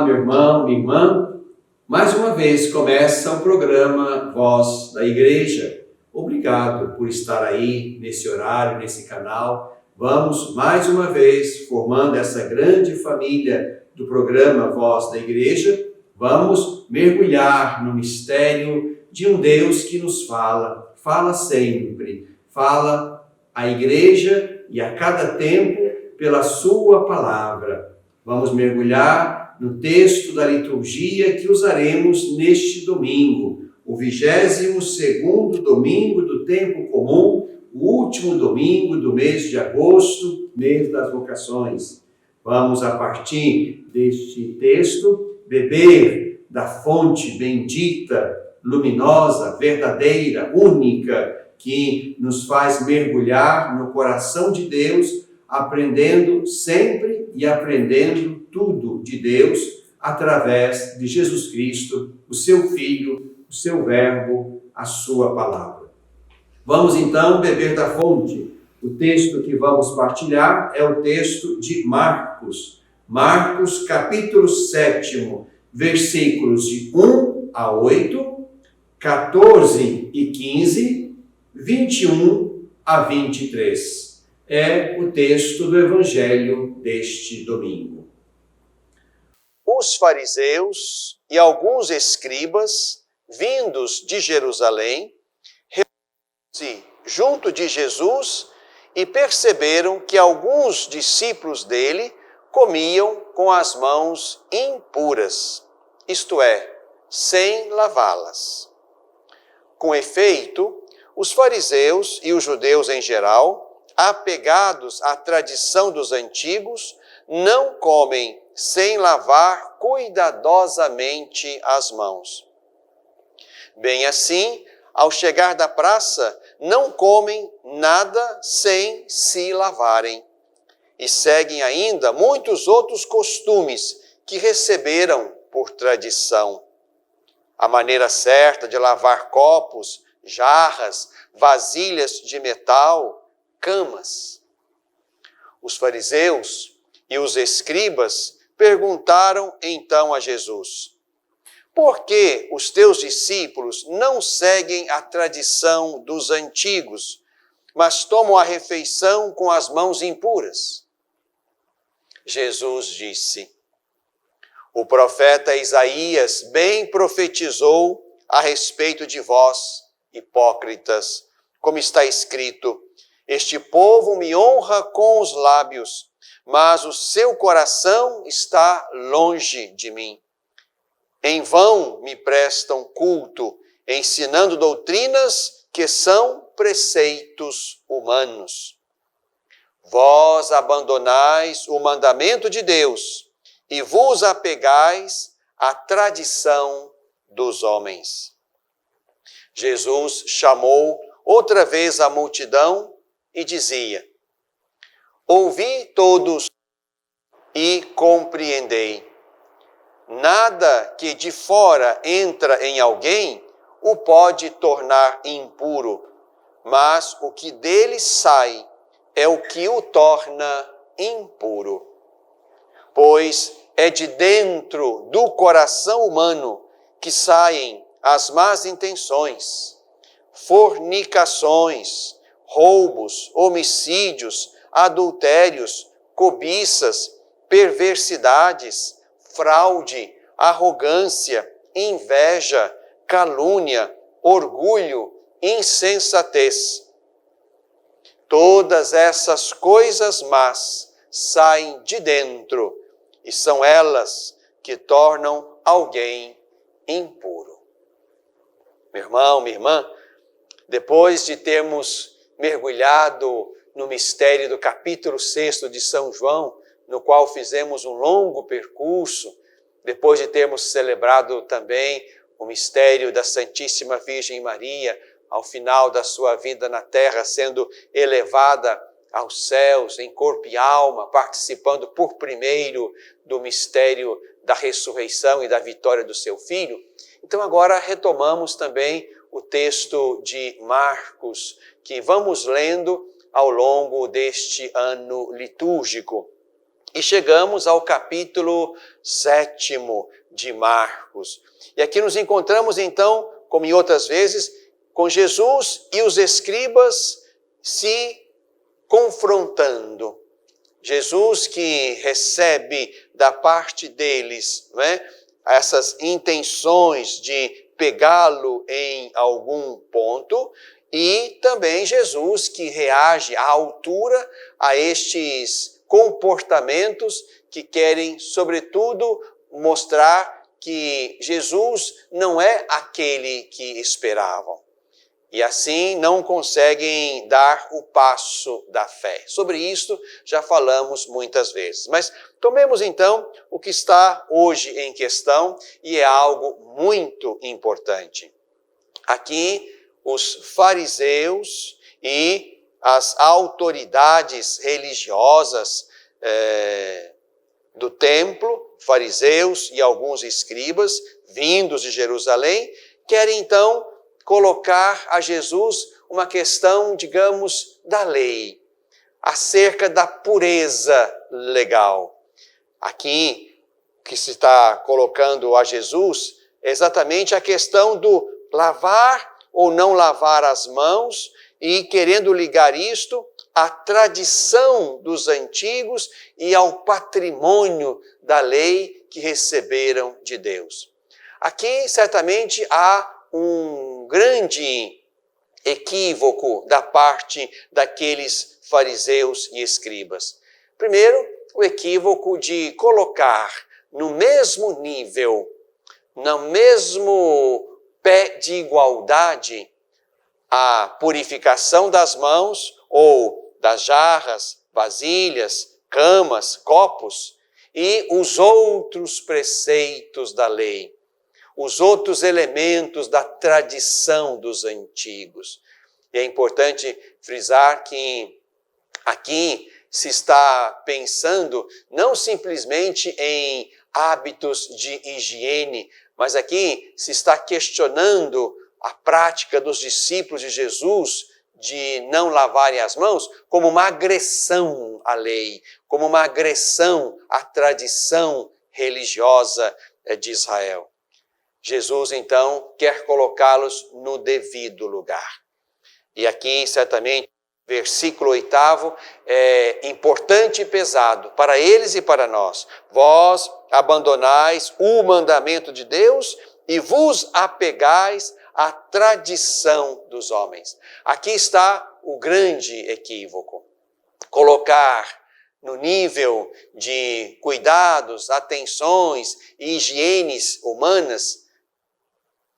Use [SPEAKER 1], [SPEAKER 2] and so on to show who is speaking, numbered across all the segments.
[SPEAKER 1] meu irmão, minha irmã. Mais uma vez começa o programa Voz da Igreja. Obrigado por estar aí nesse horário, nesse canal. Vamos mais uma vez formando essa grande família do programa Voz da Igreja. Vamos mergulhar no mistério de um Deus que nos fala sempre, fala à igreja e a cada tempo pela sua palavra. Vamos mergulhar no texto da liturgia que usaremos neste domingo, o 22º domingo do tempo comum, o último domingo do mês de agosto, mês das vocações. Vamos, a partir deste texto, beber da fonte bendita, luminosa, verdadeira, única, que nos faz mergulhar no coração de Deus, aprendendo sempre e aprendendo tudo de Deus através de Jesus Cristo, o seu Filho, o seu Verbo, a sua palavra. Vamos então beber da fonte. O texto que vamos partilhar é o texto de Marcos. Marcos, capítulo 7, versículos de 1 a 8, 14 e 15, 21 a 23. É o texto do Evangelho deste domingo.
[SPEAKER 2] Os fariseus e alguns escribas, vindos de Jerusalém, reuniram-se junto de Jesus e perceberam que alguns discípulos dele comiam com as mãos impuras, isto é, sem lavá-las. Com efeito, os fariseus e os judeus em geral, apegados à tradição dos antigos, não comem sem lavar cuidadosamente as mãos. Bem assim, ao chegar da praça, não comem nada sem se lavarem. E seguem ainda muitos outros costumes que receberam por tradição. A maneira certa de lavar copos, jarras, vasilhas de metal, camas. Os fariseus e os escribas perguntaram então a Jesus: por que os teus discípulos não seguem a tradição dos antigos, mas tomam a refeição com as mãos impuras? Jesus disse: o profeta Isaías bem profetizou a respeito de vós, hipócritas, como está escrito: este povo me honra com os lábios, mas o seu coração está longe de mim. Em vão me prestam culto, ensinando doutrinas que são preceitos humanos. Vós abandonais o mandamento de Deus e vos apegais à tradição dos homens. Jesus chamou outra vez a multidão e dizia: ouvi todos e compreendei. Nada que de fora entra em alguém o pode tornar impuro, mas o que dele sai é o que o torna impuro. Pois é de dentro do coração humano que saem as más intenções, fornicações, roubos, homicídios, adultérios, cobiças, perversidades, fraude, arrogância, inveja, calúnia, orgulho, insensatez. Todas essas coisas más saem de dentro e são elas que tornam alguém impuro. Meu irmão, minha irmã, depois de termos mergulhado no mistério do capítulo 6 de São João, no qual fizemos um longo percurso, depois de termos celebrado também o mistério da Santíssima Virgem Maria, ao final da sua vida na terra, sendo elevada aos céus em corpo e alma, participando por primeiro do mistério da ressurreição e da vitória do seu Filho. Então agora retomamos também o texto de Marcos, que vamos lendo ao longo deste ano litúrgico. E chegamos ao capítulo 7 de Marcos. E aqui nos encontramos então, como em outras vezes, com Jesus e os escribas se confrontando. Jesus que recebe da parte deles, não é, essas intenções de pegá-lo em algum ponto, e também Jesus que reage à altura a estes comportamentos que querem, sobretudo, mostrar que Jesus não é aquele que esperavam. E assim não conseguem dar o passo da fé. Sobre isso já falamos muitas vezes. Mas tomemos então o que está hoje em questão e é algo muito importante. Aqui os fariseus e as autoridades religiosas do templo, fariseus e alguns escribas vindos de Jerusalém, querem então colocar a Jesus uma questão, digamos, da lei, acerca da pureza legal. Aqui, o que se está colocando a Jesus é exatamente a questão do lavar ou não lavar as mãos e querendo ligar isto à tradição dos antigos e ao patrimônio da lei que receberam de Deus. Aqui, certamente, há um grande equívoco da parte daqueles fariseus e escribas. Primeiro, o equívoco de colocar no mesmo nível, no mesmo pé de igualdade, a purificação das mãos ou das jarras, vasilhas, camas, copos e os outros preceitos da lei. Os outros elementos da tradição dos antigos. E é importante frisar que aqui se está pensando não simplesmente em hábitos de higiene, mas aqui se está questionando a prática dos discípulos de Jesus de não lavarem as mãos como uma agressão à lei, como uma agressão à tradição religiosa de Israel. Jesus, então, quer colocá-los no devido lugar. E aqui, certamente, versículo 8 é importante e pesado para eles e para nós. Vós abandonais o mandamento de Deus e vos apegais à tradição dos homens. Aqui está o grande equívoco. Colocar no nível de cuidados, atenções e higienes humanas,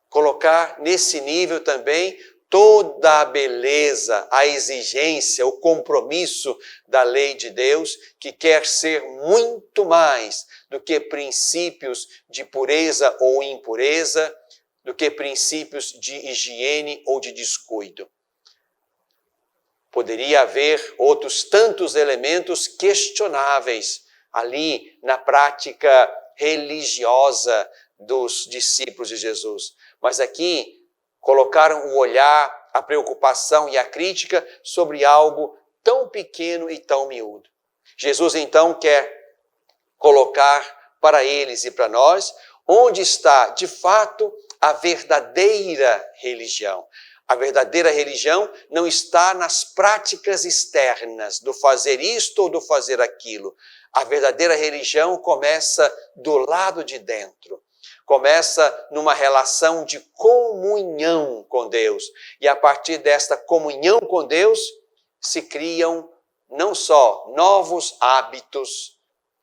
[SPEAKER 2] colocar nesse nível também toda a beleza, a exigência, o compromisso da lei de Deus, que quer ser muito mais do que princípios de pureza ou impureza, do que princípios de higiene ou de descuido. Poderia haver outros tantos elementos questionáveis ali na prática religiosa dos discípulos de Jesus. Mas aqui colocaram o olhar, a preocupação e a crítica sobre algo tão pequeno e tão miúdo. Jesus então quer colocar para eles e para nós onde está de fato a verdadeira religião. A verdadeira religião não está nas práticas externas do fazer isto ou do fazer aquilo. A verdadeira religião começa do lado de dentro. Começa numa relação de comunhão com Deus. E a partir desta comunhão com Deus, se criam não só novos hábitos,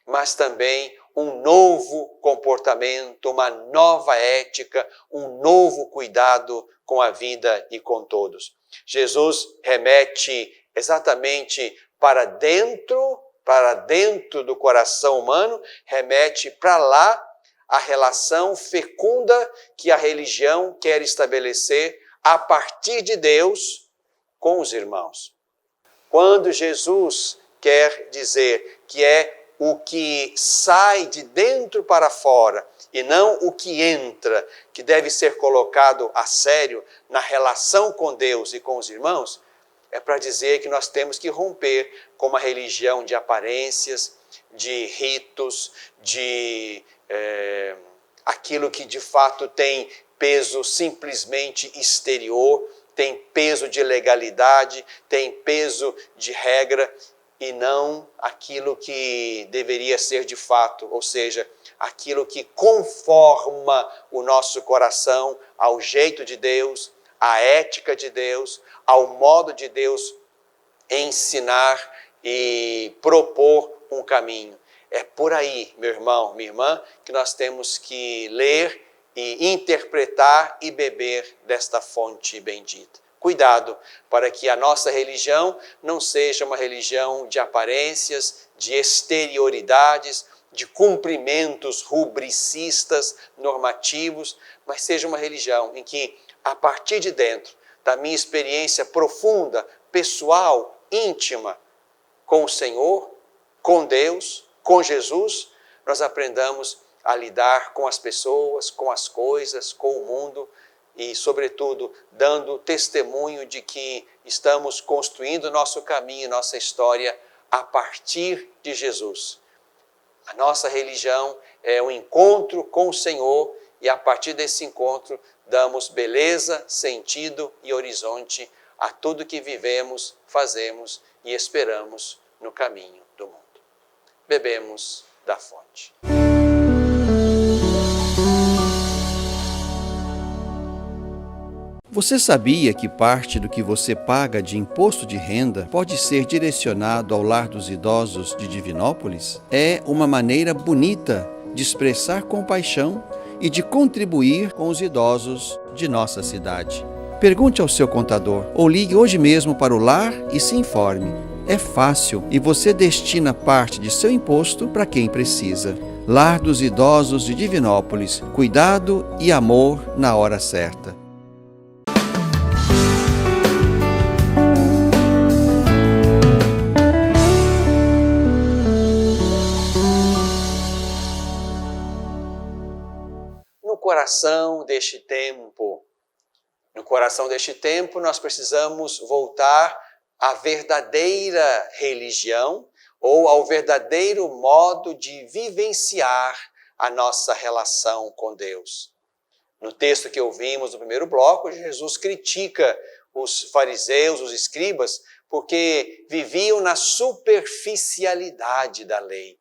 [SPEAKER 2] mas também um novo comportamento, uma nova ética, um novo cuidado com a vida e com todos. Jesus remete exatamente para dentro do coração humano, remete para lá a relação fecunda que a religião quer estabelecer a partir de Deus com os irmãos. Quando Jesus quer dizer que é o que sai de dentro para fora e não o que entra, que deve ser colocado a sério na relação com Deus e com os irmãos, é para dizer que nós temos que romper com uma religião de aparências, de ritos, de aquilo que de fato tem peso simplesmente exterior, tem peso de legalidade, tem peso de regra, e não aquilo que deveria ser de fato, ou seja, aquilo que conforma o nosso coração ao jeito de Deus, à ética de Deus, ao modo de Deus ensinar e propor um caminho. É por aí, meu irmão, minha irmã, que nós temos que ler e interpretar e beber desta fonte bendita. Cuidado para que a nossa religião não seja uma religião de aparências, de exterioridades, de cumprimentos rubricistas, normativos, mas seja uma religião em que, a partir de dentro da minha experiência profunda, pessoal, íntima, com o Senhor, com Deus, com Jesus, nós aprendamos a lidar com as pessoas, com as coisas, com o mundo e, sobretudo, dando testemunho de que estamos construindo nosso caminho, nossa história a partir de Jesus. A nossa religião é um encontro com o Senhor e, a partir desse encontro, damos beleza, sentido e horizonte a tudo que vivemos, fazemos e esperamos no caminho do mundo. Bebemos da fonte.
[SPEAKER 3] Você sabia que parte do que você paga de imposto de renda pode ser direcionado ao Lar dos Idosos de Divinópolis? É uma maneira bonita de expressar compaixão e de contribuir com os idosos de nossa cidade. Pergunte ao seu contador ou ligue hoje mesmo para o lar e se informe. É fácil e você destina parte de seu imposto para quem precisa. Lar dos Idosos de Divinópolis. Cuidado e amor na hora certa.
[SPEAKER 2] No coração deste tempo, nós precisamos voltar à verdadeira religião ou ao verdadeiro modo de vivenciar a nossa relação com Deus. No texto que ouvimos no primeiro bloco, Jesus critica os fariseus, os escribas, porque viviam na superficialidade da lei.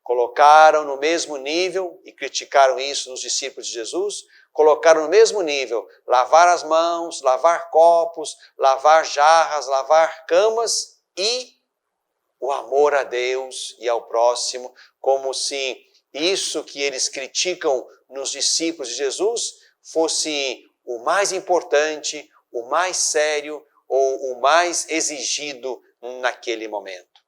[SPEAKER 2] Colocaram no mesmo nível, e criticaram isso nos discípulos de Jesus, colocaram no mesmo nível lavar as mãos, lavar copos, lavar jarras, lavar camas e o amor a Deus e ao próximo, como se isso que eles criticam nos discípulos de Jesus fosse o mais importante, o mais sério ou o mais exigido naquele momento.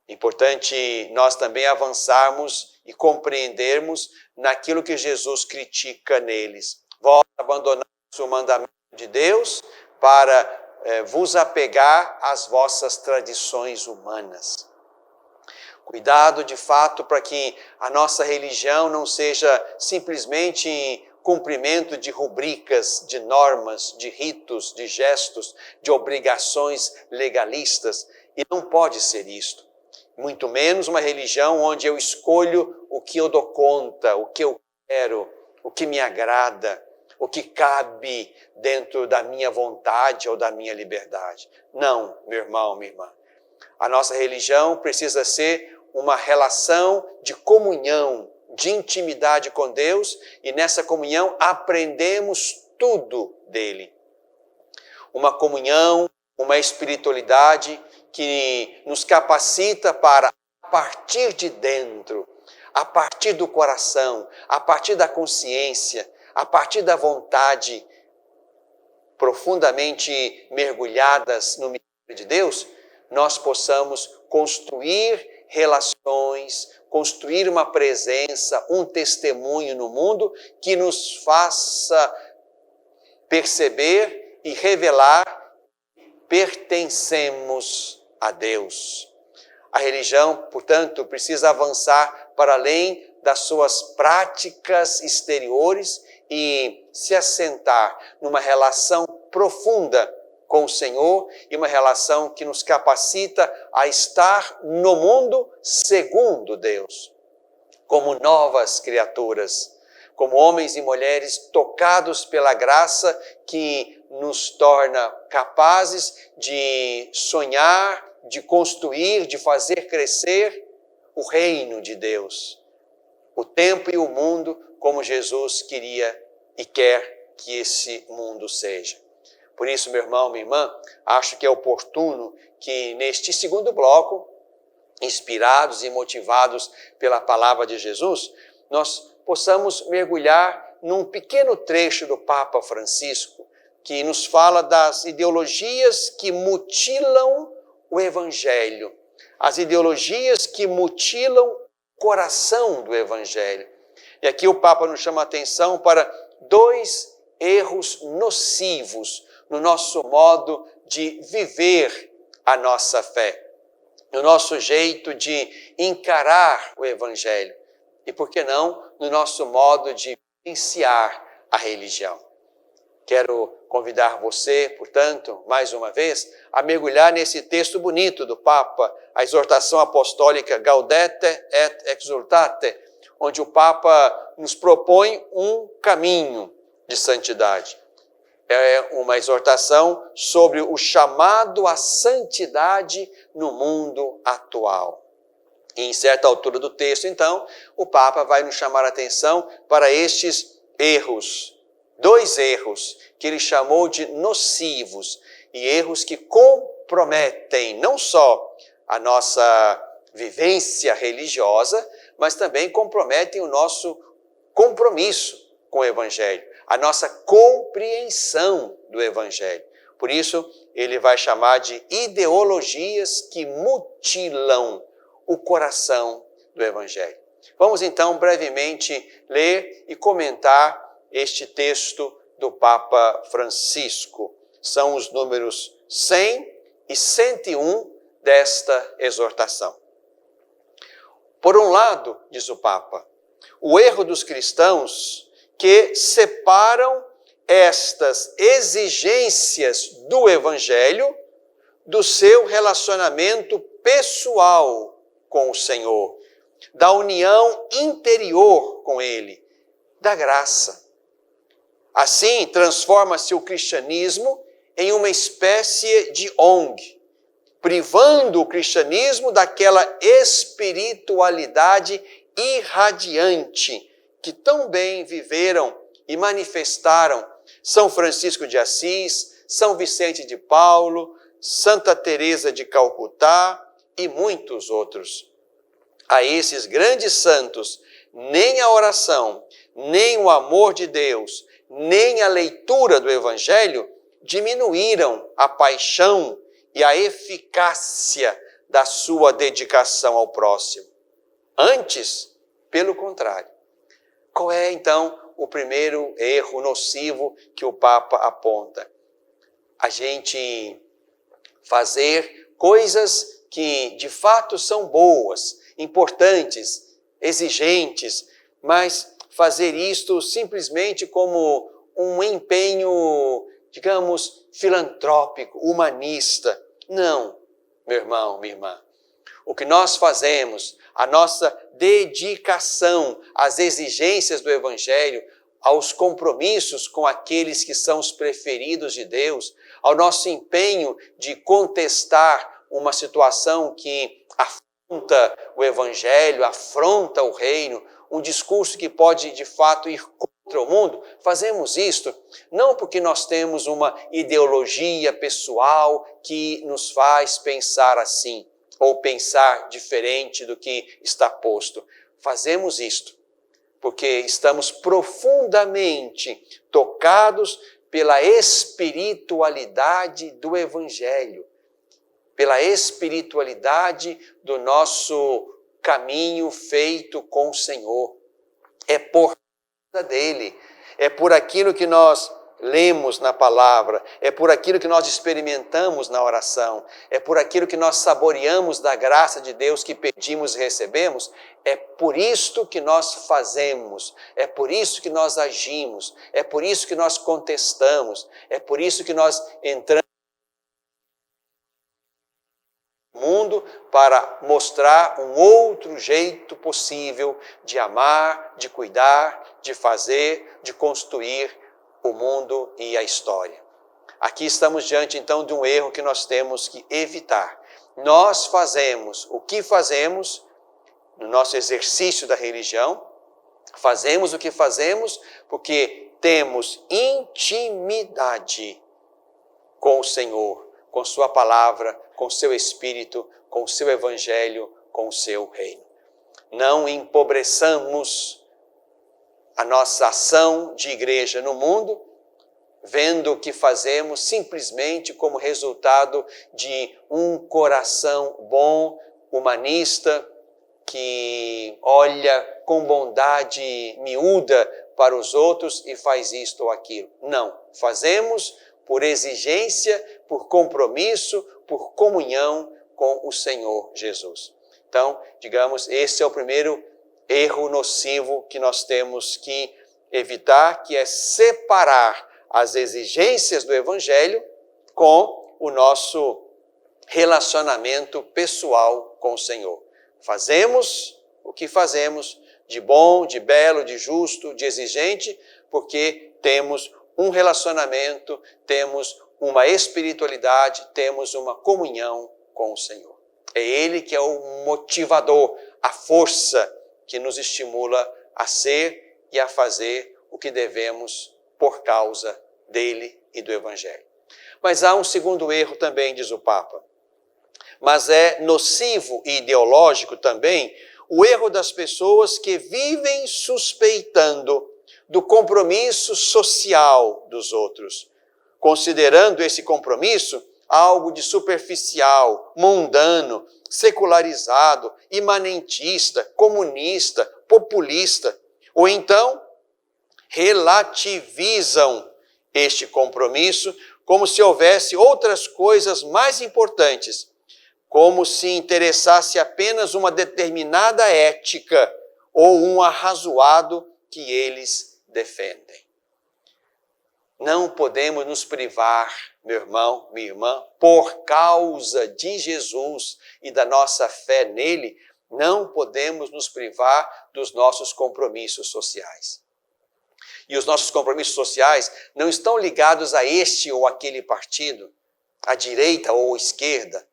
[SPEAKER 2] Importante nós também avançarmos e compreendermos naquilo que Jesus critica neles. Vós abandonaste o mandamento de Deus para vos apegar às vossas tradições humanas. Cuidado, de fato, para que a nossa religião não seja simplesmente cumprimento de rubricas, de normas, de ritos, de gestos, de obrigações legalistas. E não pode ser isto. Muito menos uma religião onde eu escolho o que eu dou conta, o que eu quero, o que me agrada, o que cabe dentro da minha vontade ou da minha liberdade. Não, meu irmão, minha irmã. A nossa religião precisa ser uma relação de comunhão, de intimidade com Deus, e nessa comunhão aprendemos tudo dele. Uma comunhão, uma espiritualidade que nos capacita para, a partir de dentro, a partir do coração, a partir da consciência, a partir da vontade, profundamente mergulhadas no mistério de Deus, nós possamos construir relações, construir uma presença, um testemunho no mundo que nos faça perceber e revelar pertencemos a Deus. A religião, portanto, precisa avançar para além das suas práticas exteriores e se assentar numa relação profunda com o Senhor e uma relação que nos capacita a estar no mundo segundo Deus, como novas criaturas, como homens e mulheres tocados pela graça que nos torna capazes de sonhar, de construir, de fazer crescer o reino de Deus, o tempo e o mundo como Jesus queria e quer que esse mundo seja. Por isso, meu irmão, minha irmã, acho que é oportuno que neste segundo bloco, inspirados e motivados pela palavra de Jesus, nós possamos mergulhar num pequeno trecho do Papa Francisco, que nos fala das ideologias que mutilam o Evangelho, as ideologias que mutilam o coração do Evangelho. E aqui o Papa nos chama a atenção para 2 erros nocivos no nosso modo de viver a nossa fé, no nosso jeito de encarar o Evangelho e, por que não, no nosso modo de vivenciar a religião. Quero convidar você, portanto, mais uma vez, a mergulhar nesse texto bonito do Papa, a exortação apostólica Gaudete et Exsultate, onde o Papa nos propõe um caminho de santidade. É uma exortação sobre o chamado à santidade no mundo atual. E em certa altura do texto, então, o Papa vai nos chamar a atenção para estes erros, 2 erros que ele chamou de nocivos e erros que comprometem não só a nossa vivência religiosa, mas também comprometem o nosso compromisso com o Evangelho, a nossa compreensão do Evangelho. Por isso, ele vai chamar de ideologias que mutilam o coração do Evangelho. Vamos então brevemente ler e comentar este texto do Papa Francisco. São os números 100 e 101 desta exortação. Por um lado, diz o Papa, o erro dos cristãos que separam estas exigências do Evangelho do seu relacionamento pessoal com o Senhor, da união interior com Ele, da graça. Assim, transforma-se o cristianismo em uma espécie de ONG, privando o cristianismo daquela espiritualidade irradiante que tão bem viveram e manifestaram São Francisco de Assis, São Vicente de Paulo, Santa Teresa de Calcutá e muitos outros. A esses grandes santos, nem a oração, nem o amor de Deus, nem a leitura do Evangelho diminuíram a paixão e a eficácia da sua dedicação ao próximo. Antes, pelo contrário. Qual é, então, o primeiro erro nocivo que o Papa aponta? A gente fazer coisas que, de fato, são boas, importantes, exigentes, mas fazer isto simplesmente como um empenho, digamos, filantrópico, humanista. Não, meu irmão, minha irmã. O que nós fazemos, a nossa dedicação às exigências do Evangelho, aos compromissos com aqueles que são os preferidos de Deus, ao nosso empenho de contestar uma situação que afronta o Evangelho, afronta o reino, um discurso que pode, de fato, ir contra o mundo, fazemos isto não porque nós temos uma ideologia pessoal que nos faz pensar assim, ou pensar diferente do que está posto. Fazemos isto porque estamos profundamente tocados pela espiritualidade do Evangelho, pela espiritualidade do nosso caminho feito com o Senhor. É por causa dele, é por aquilo que nós lemos na palavra, é por aquilo que nós experimentamos na oração, é por aquilo que nós saboreamos da graça de Deus que pedimos e recebemos, é por isto que nós fazemos, é por isso que nós agimos, é por isso que nós contestamos, é por isso que nós entramos mundo para mostrar um outro jeito possível de amar, de cuidar, de fazer, de construir o mundo e a história. Aqui estamos diante então de um erro que nós temos que evitar. Nós fazemos o que fazemos no nosso exercício da religião, fazemos o que fazemos porque temos intimidade com o Senhor, com sua palavra, com seu Espírito, com o seu Evangelho, com o seu reino. Não empobreçamos a nossa ação de igreja no mundo, vendo o que fazemos simplesmente como resultado de um coração bom, humanista, que olha com bondade miúda para os outros e faz isto ou aquilo. Não, fazemos por exigência, por compromisso, por comunhão com o Senhor Jesus. Então, digamos, esse é o primeiro erro nocivo que nós temos que evitar, que é separar as exigências do Evangelho com o nosso relacionamento pessoal com o Senhor. Fazemos o que fazemos de bom, de belo, de justo, de exigente, porque temos um relacionamento, temos uma espiritualidade, temos uma comunhão com o Senhor. É Ele que é o motivador, a força que nos estimula a ser e a fazer o que devemos por causa dele e do Evangelho. Mas há um segundo erro também, diz o Papa. Mas é nocivo e ideológico também o erro das pessoas que vivem suspeitando do compromisso social dos outros, considerando esse compromisso algo de superficial, mundano, secularizado, imanentista, comunista, populista, ou então relativizam este compromisso como se houvesse outras coisas mais importantes, como se interessasse apenas uma determinada ética ou um arrazoado que eles defendem. Não podemos nos privar, meu irmão, minha irmã, por causa de Jesus e da nossa fé nele, não podemos nos privar dos nossos compromissos sociais. E os nossos compromissos sociais não estão ligados a este ou aquele partido, à direita ou à esquerda,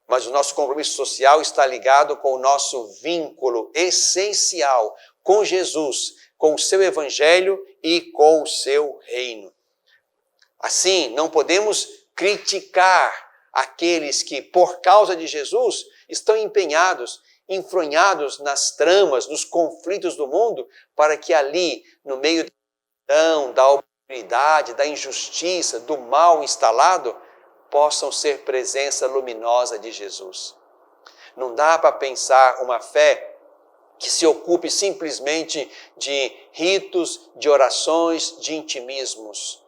[SPEAKER 2] mas o nosso compromisso social está ligado com o nosso vínculo essencial com Jesus, com o seu Evangelho e com o seu reino. Assim, não podemos criticar aqueles que, por causa de Jesus, estão empenhados, enfronhados nas tramas, nos conflitos do mundo, para que ali, no meio da obscuridade, da injustiça, do mal instalado, possam ser presença luminosa de Jesus. Não dá para pensar uma fé que se ocupe simplesmente de ritos, de orações, de intimismos.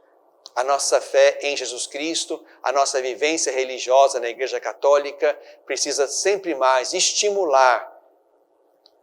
[SPEAKER 2] A nossa fé em Jesus Cristo, a nossa vivência religiosa na Igreja Católica precisa sempre mais estimular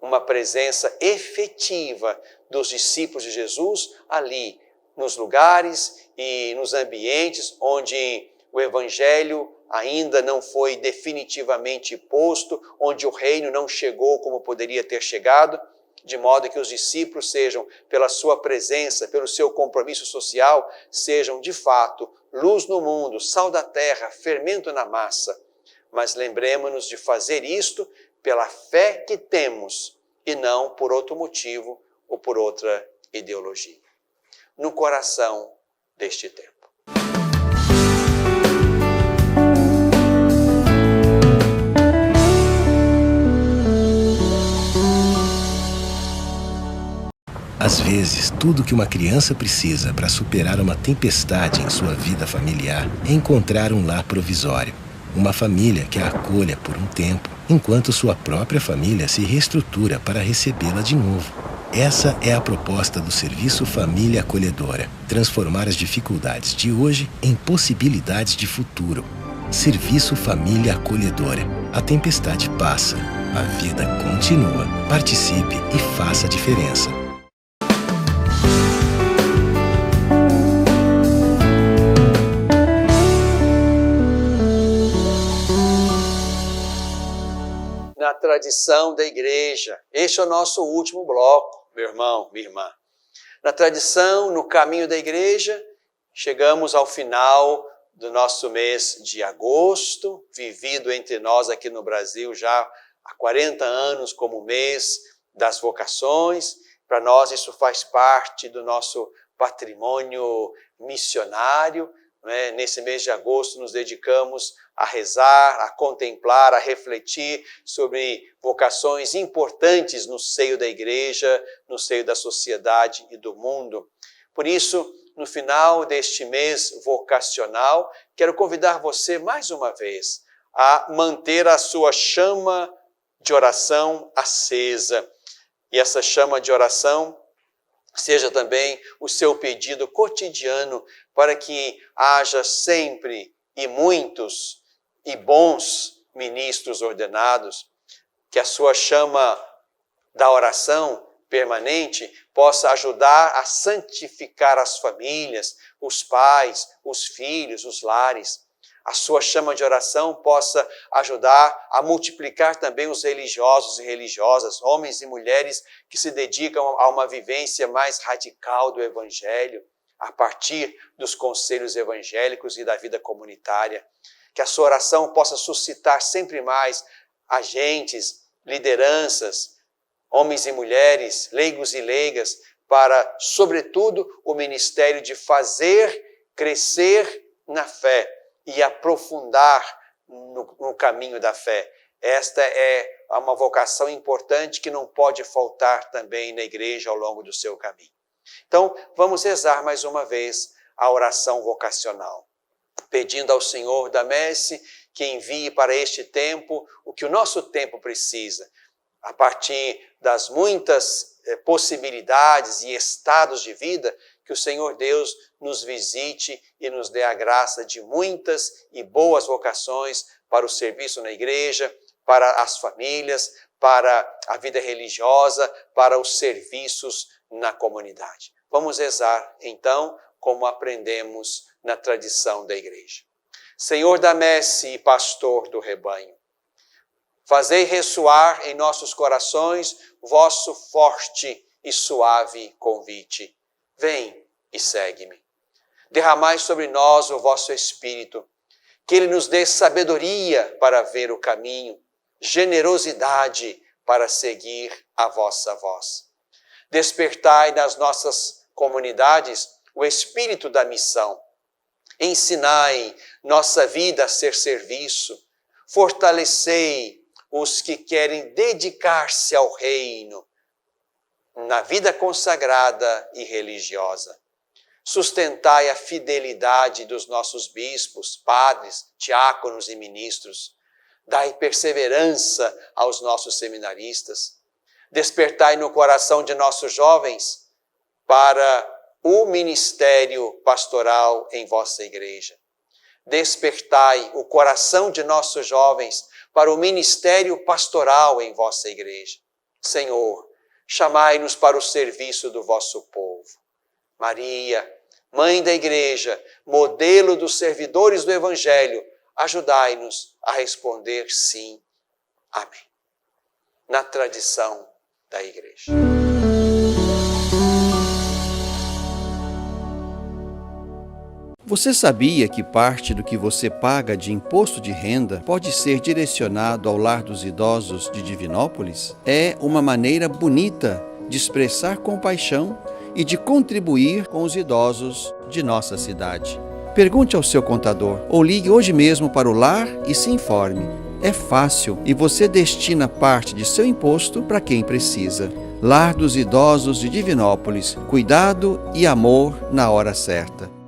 [SPEAKER 2] uma presença efetiva dos discípulos de Jesus ali, nos lugares e nos ambientes onde o Evangelho ainda não foi definitivamente posto, onde o reino não chegou como poderia ter chegado, de modo que os discípulos sejam, pela sua presença, pelo seu compromisso social, sejam de fato luz no mundo, sal da terra, fermento na massa. Mas lembremos-nos de fazer isto pela fé que temos e não por outro motivo ou por outra ideologia. No coração deste tempo.
[SPEAKER 4] Às vezes, tudo que uma criança precisa para superar uma tempestade em sua vida familiar é encontrar um lar provisório. Uma família que a acolha por um tempo, enquanto sua própria família se reestrutura para recebê-la de novo. Essa é a proposta do Serviço Família Acolhedora. Transformar as dificuldades de hoje em possibilidades de futuro. Serviço Família Acolhedora. A tempestade passa, a vida continua. Participe e faça a diferença.
[SPEAKER 2] na tradição da igreja. Este é o nosso último bloco, meu irmão, minha irmã. Na tradição, no caminho da igreja, chegamos ao final do nosso mês de agosto, vivido entre nós aqui no Brasil já há 40 anos como o mês das vocações. Para nós isso faz parte do nosso patrimônio missionário. Né? Nesse mês de agosto nos dedicamos a rezar, a contemplar, a refletir sobre vocações importantes no seio da igreja, no seio da sociedade e do mundo. Por isso, no final deste mês vocacional, quero convidar você mais uma vez a manter a sua chama de oração acesa. E essa chama de oração seja também o seu pedido cotidiano para que haja sempre e muitos e bons ministros ordenados, que a sua chama da oração permanente possa ajudar a santificar as famílias, os pais, os filhos, os lares. A sua chama de oração possa ajudar a multiplicar também os religiosos e religiosas, homens e mulheres que se dedicam a uma vivência mais radical do Evangelho, a partir dos conselhos evangélicos e da vida comunitária. Que a sua oração possa suscitar sempre mais agentes, lideranças, homens e mulheres, leigos e leigas, para, sobretudo, o ministério de fazer crescer na fé e aprofundar no caminho da fé. Esta é uma vocação importante que não pode faltar também na igreja ao longo do seu caminho. Então, vamos rezar mais uma vez a oração vocacional, pedindo ao Senhor da Messe que envie para este tempo o que o nosso tempo precisa, a partir das muitas possibilidades e estados de vida, que o Senhor Deus nos visite e nos dê a graça de muitas e boas vocações para o serviço na igreja, para as famílias, para a vida religiosa, para os serviços na comunidade. Vamos rezar, então, como aprendemos na tradição da igreja. Senhor da Messe e pastor do rebanho, fazei ressoar em nossos corações vosso forte e suave convite. Vem e segue-me. Derramai sobre nós o vosso Espírito, que ele nos dê sabedoria para ver o caminho, generosidade para seguir a vossa voz. Despertai nas nossas comunidades o espírito da missão. Ensinai nossa vida a ser serviço. Fortalecei os que querem dedicar-se ao reino na vida consagrada e religiosa. Sustentai a fidelidade dos nossos bispos, padres, diáconos e ministros. Dai perseverança aos nossos seminaristas. Despertai no coração de nossos jovens para o ministério pastoral em vossa igreja. Despertai o coração de nossos jovens para o ministério pastoral em vossa igreja. Senhor, chamai-nos para o serviço do vosso povo. Maria, Mãe da Igreja, modelo dos servidores do Evangelho, ajudai-nos a responder sim. Amém. Na tradição da Igreja.
[SPEAKER 3] Você sabia que parte do que você paga de imposto de renda pode ser direcionado ao Lar dos Idosos de Divinópolis? É uma maneira bonita de expressar compaixão e de contribuir com os idosos de nossa cidade. Pergunte ao seu contador ou ligue hoje mesmo para o lar e se informe. É fácil e você destina parte de seu imposto para quem precisa. Lar dos Idosos de Divinópolis. Cuidado e amor na hora certa.